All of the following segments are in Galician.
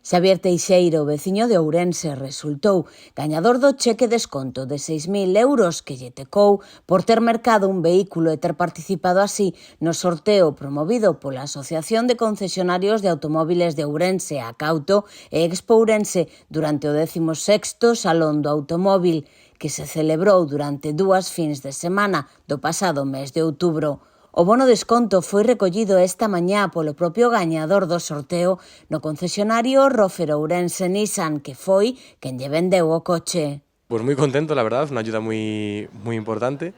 Xavier Teixeiro, veciño de Ourense, resultou gañador do cheque desconto de 6.000 euros que lle tecou por ter mercado un vehículo e ter participado así no sorteo promovido pola Asociación de Concesionarios de Automóviles de Ourense, Acauto e Expo Ourense durante o 16º Salón do Automóvil, que se celebrou durante 2 fins de semana do pasado mes de outubro. O bono desconto foi recollido esta mañá polo propio gañador do sorteo no concesionario Rofer Ourense Nissan, que foi quen lle vendeu o coche. Pues muy contento, la verdad, una ayuda muy importante.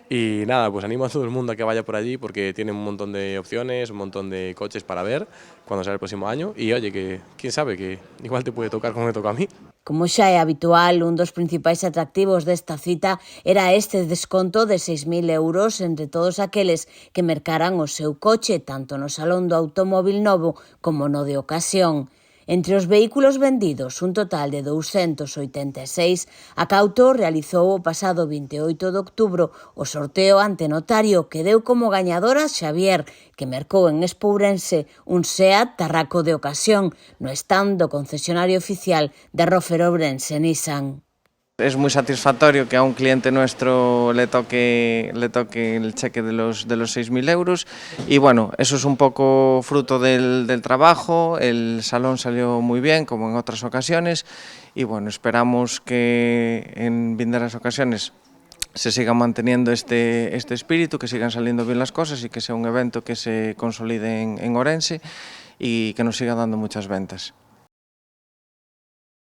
Y nada, pues animo a todo el mundo a que vaya por allí porque tienen un montón de opciones, un montón de coches para ver cuando sea el próximo año. Y oye, que quién sabe, que igual te puede tocar como me toca a mí. Como xa é habitual, un dos principais atractivos desta cita era este desconto de 6.000 euros entre todos aqueles que mercaran o seu coche, tanto no Salón do Automóvil novo como no de ocasión. Entre os vehículos vendidos, un total de 286, Acauto realizou o pasado 28 de outubro o sorteo ante notario que deu como gañadora Xavier, que mercou en Expo Ourense un Seat Tarraco de ocasión no stand do concesionario oficial de Rofer Ourense Nissan. Es muy satisfactorio que a un cliente nuestro le toque el cheque de los 6.000 euros y bueno, eso es un poco fruto del trabajo. El salón salió muy bien como en otras ocasiones y bueno, esperamos que en vinderas ocasiones se siga manteniendo este espíritu, que sigan saliendo bien las cosas y que sea un evento que se consolide en Ourense y que nos siga dando muchas ventas.